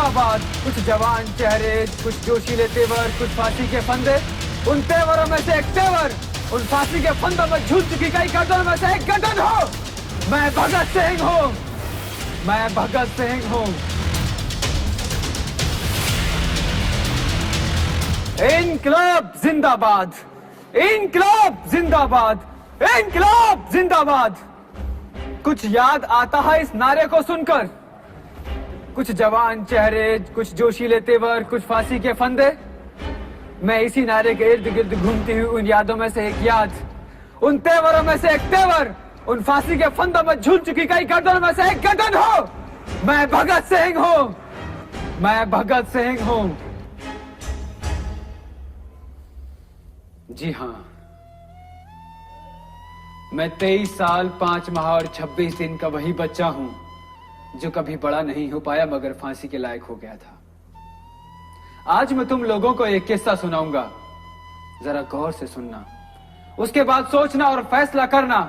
जिंदाबाद। कुछ जवान चेहरे, कुछ जोशीले तेवर, कुछ फांसी के फंदे, उन तेवरों में से एक तेवर, उन फांसी के फंदों में झूल चुकी कई गर्दन में से एक गर्दन हो। मैं भगत सिंह हूँ, मैं भगत सिंह हूँ। इनकलाब जिंदाबाद, इनकलाब जिंदाबाद, इनकलाब जिंदाबाद। कुछ याद आता है इस नारे को सुनकर? कुछ जवान चेहरे, कुछ जोशीले तेवर, कुछ फांसी के फंदे। मैं इसी नारे के इर्द गिर्द घूमती हुई उन यादों में से एक याद, उन तेवरों में से एक तेवर, उन फांसी के फंदों में झूल चुकी कई गर्दनों में से एक गर्दन हो। मैं भगत सिंह हूं, मैं भगत सिंह हूं। जी हां, मैं 23 साल 5 माह और 26 दिन का वही बच्चा हूं जो कभी बड़ा नहीं हो पाया मगर फांसी के लायक हो गया था। आज मैं तुम लोगों को एक किस्सा सुनाऊंगा, जरा गौर से सुनना, उसके बाद सोचना और फैसला करना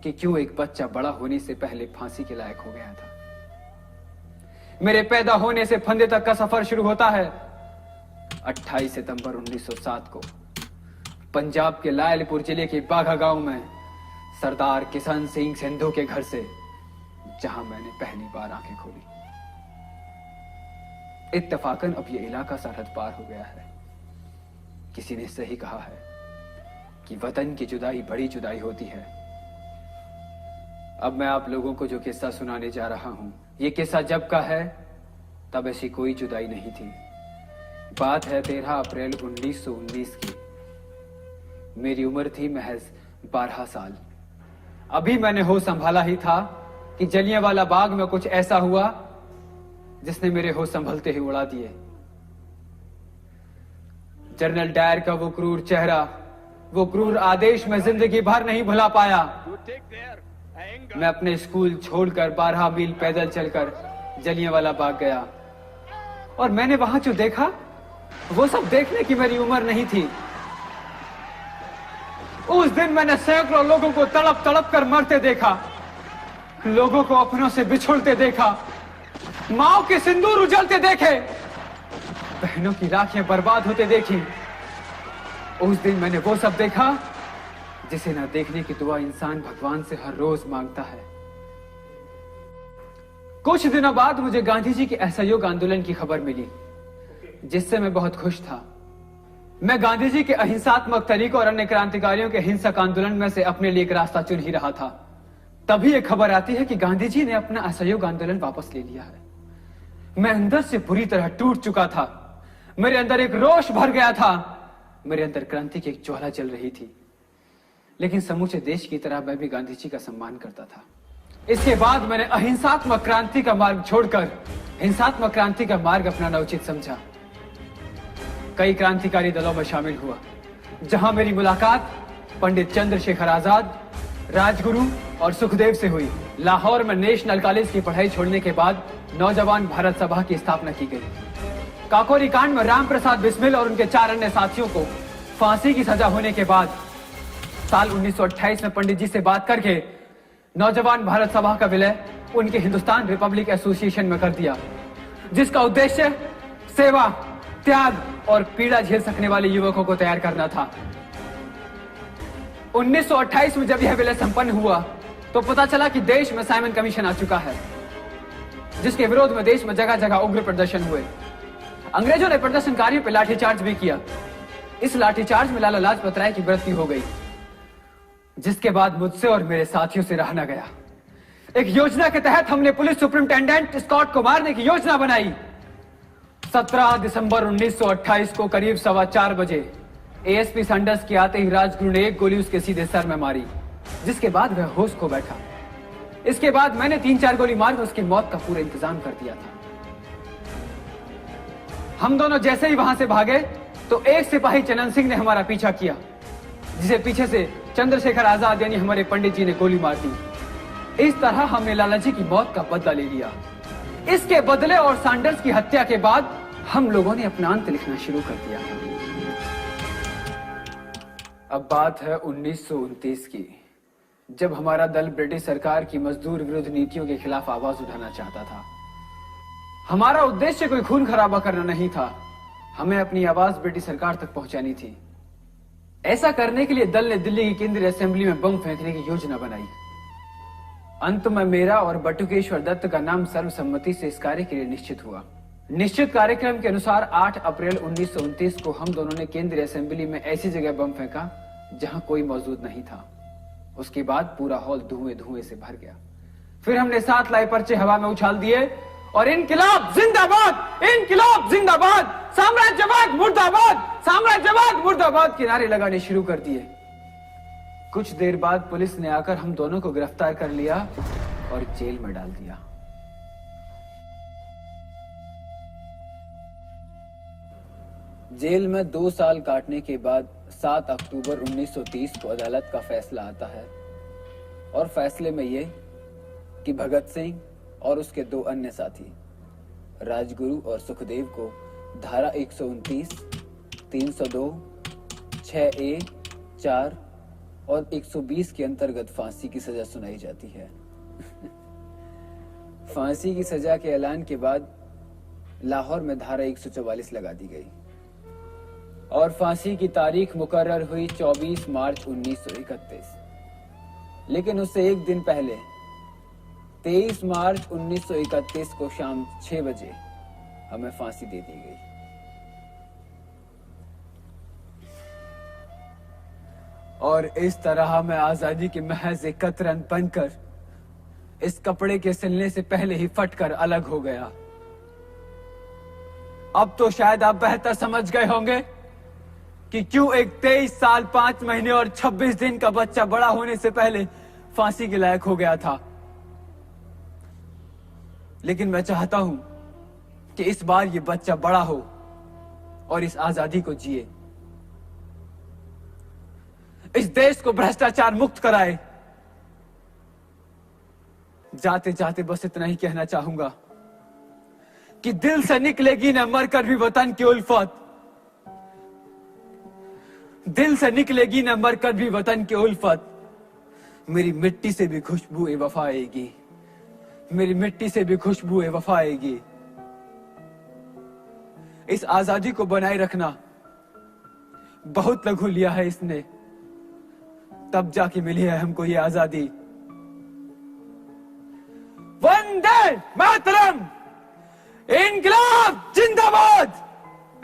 कि क्यों एक बच्चा बड़ा होने से पहले फांसी के लायक हो गया था। मेरे पैदा होने से फंदे तक का सफर शुरू होता है 28 सितंबर 1907 को पंजाब के लायलपुर जिले के बाघा गांव में सरदार किशन सिंह संधू के घर से, जहां मैंने पहली बार आंखें खोली। इत्तफाकन अब यह इलाका सरहद पार हो गया है। किसी ने सही कहा है कि वतन की जुदाई बड़ी जुदाई होती है। अब मैं आप लोगों को जो किस्सा सुनाने जा रहा हूं, यह किस्सा जब का है तब ऐसी कोई जुदाई नहीं थी। बात है 13 अप्रैल 1919 की। मेरी उम्र थी महज 12 साल। अभी मैंने होश संभाला ही था कि जलियांवाला बाग में कुछ ऐसा हुआ जिसने मेरे होश संभलते ही उड़ा दिए। जनरल डायर का वो क्रूर चेहरा, वो क्रूर आदेश मैं जिंदगी भर नहीं भुला पाया। मैं अपने स्कूल छोड़कर 12 मील पैदल चलकर जलियांवाला बाग गया और मैंने वहां जो देखा वो सब देखने की मेरी उम्र नहीं थी। उस दिन मैंने सैकड़ों लोगों को तड़प तड़प कर मरते देखा, लोगों को अपनों से बिछुड़ते देखा, माओ के सिंदूर उजलते देखे, बहनों की राखियां बर्बाद होते देखी। उस दिन मैंने वो सब देखा जिसे ना देखने की दुआ इंसान भगवान से हर रोज मांगता है। कुछ दिनों बाद मुझे गांधी जी के असहयोग आंदोलन की खबर मिली, जिससे मैं बहुत खुश था। मैं गांधी जी के अहिंसात्मक तरीकों और अन्य क्रांतिकारियों के हिंसक आंदोलन में से अपने लिए एक रास्ता चुन ही रहा था। तभी एक खबर आती है कि गांधी जी ने अपना असहयोग आंदोलन वापस ले लिया है। मैं अंदर से बुरी तरह टूट चुका था। मेरे अंदर एक रोष भर गया था। मेरे अंदर क्रांति की एक ज्वाला जल रही थी। लेकिन समूचे देश की तरह मैं भी गांधी जी का सम्मान करता था। इसके बाद मैंने अहिंसात्मक क्रांति का मार्ग छोड़कर हिंसात्मक क्रांति का मार्ग अपनाना उचित समझा। कई क्रांतिकारी दलों में शामिल हुआ, जहां मेरी मुलाकात पंडित चंद्रशेखर आजाद, राजगुरु और सुखदेव से हुई। लाहौर में नेशनल कॉलेज की पढ़ाई छोड़ने के बाद नौजवान भारत सभा की स्थापना की गई। काकोरी कांड में राम प्रसाद बिस्मिल और उनके 4 अन्य साथियों को फांसी की सजा होने के बाद साल 1928 में पंडित जी से बात करके नौजवान भारत सभा का विलय उनके हिंदुस्तान रिपब्लिक एसोसिएशन में कर दिया, जिसका उद्देश्य सेवा, त्याग और पीड़ा झेल सकने वाले युवकों को तैयार करना था। 1928 में जब यह विलय संपन्न हुआ तो पता चला कि देश में साइमन कमीशन आ चुका है, जिसके विरोध में देश में जगह जगह उग्र प्रदर्शन हुए। अंग्रेजों ने प्रदर्शनकारियों पर लाठीचार्ज भी किया। इस लाठीचार्ज में लाला लाजपत राय की मृत्यु हो गई, जिसके बाद मुझसे और मेरे साथियों से रहा न गया। एक योजना के तहत हमने पुलिस सुपरिंटेंडेंट स्कॉट को मारने की योजना बनाई। 17 दिसंबर 1928 को करीब 4:15 बजे एएसपी सैंडर्स के आते ही राजगुरु ने एक गोली उसके सीधे सर में मारी, जिसके बाद वह होश खो बैठा। इसके बाद मैंने 3-4 गोली मारकर उसकी मौत का पूरा इंतजाम कर दिया था। हम दोनों जैसे ही वहां से भागे तो एक सिपाही चनन सिंह ने हमारा पीछा किया, जिसे पीछे से चंद्रशेखर आजाद यानी हमारे पंडित जी ने गोली मार दी। इस तरह हमने लाला जी की मौत का बदला ले लिया। इसके बदले और सैंडर्स की हत्या के बाद हम लोगों ने अपना अंत लिखना शुरू कर दिया था। अब बात है 1929 की, जब हमारा दल ब्रिटिश सरकार की मजदूर विरोध नीतियों के खिलाफ आवाज उठाना चाहता था। हमारा उद्देश्य कोई खून खराबा करना नहीं था, हमें अपनी आवाज ब्रिटिश सरकार तक पहुंचानी थी। ऐसा करने के लिए दल ने दिल्ली की केंद्रीय असेंबली में बम फेंकने की योजना बनाई। अंत में मेरा और बटुकेश्वर दत्त का नाम सर्वसम्मति से इस कार्य के लिए निश्चित हुआ। निश्चित कार्यक्रम के अनुसार 8 अप्रैल 1929 को हम दोनों ने केंद्रीय असेंबली में ऐसी जगह बम फेंका जहां कोई मौजूद नहीं था। उसके बाद पूरा हॉल धुएं धुएं से भर गया। फिर हमने 7 लाई पर्चे हवा में उछाल दिए और इनकिलाब जिंदाबाद, इनकिलाब जिंदाबाद, साम्राज्यवाद मुर्दाबाद, साम्राज्यवाद मुर्दाबाद के नारे लगाने शुरू कर दिए। कुछ देर बाद पुलिस ने आकर हम दोनों को गिरफ्तार कर लिया और जेल में डाल दिया। जेल में 2 साल काटने के बाद 7 अक्टूबर 1930 को अदालत का फैसला आता है और फैसले में ये कि भगत सिंह और उसके 2 अन्य साथी राजगुरु और सुखदेव को धारा 129, 302, 6A, 4 और 120 के अंतर्गत फांसी की सजा सुनाई जाती है। फांसी की सजा के ऐलान के बाद लाहौर में धारा 144 लगा दी गई और फांसी की तारीख मुकर्रर हुई 24 मार्च 1931। लेकिन उससे एक दिन पहले 23 मार्च 1931 को शाम 6 बजे हमें फांसी दे दी गई। और इस तरह मैं आजादी के महज एक कतरन बनकर इस कपड़े के सिलने से पहले ही फटकर अलग हो गया। अब तो शायद आप बेहतर समझ गए होंगे कि क्यों एक 23 साल 5 महीने और 26 दिन का बच्चा बड़ा होने से पहले फांसी के लायक हो गया था। लेकिन मैं चाहता हूं कि इस बार ये बच्चा बड़ा हो और इस आजादी को जिए, इस देश को भ्रष्टाचार मुक्त कराए। जाते जाते बस इतना ही कहना चाहूंगा कि दिल से निकलेगी न मरकर भी वतन की उल्फत, दिल से निकलेगी न मरकर भी वतन की उल्फत। मेरी मिट्टी से भी खुशबू ए वफा आएगी, मेरी मिट्टी से भी खुशबू ए वफा आएगी। इस आजादी को बनाए रखना बहुत लघु लिया है इसने, तब जाके मिली है हमको ये आजादी। वंदे मातरम, इनकलाब जिंदाबाद,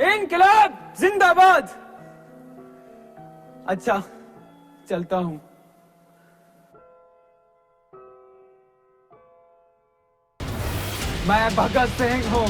इनकलाब जिंदाबाद। अच्छा, चलता हूं। मैं भगत सिंह हूं।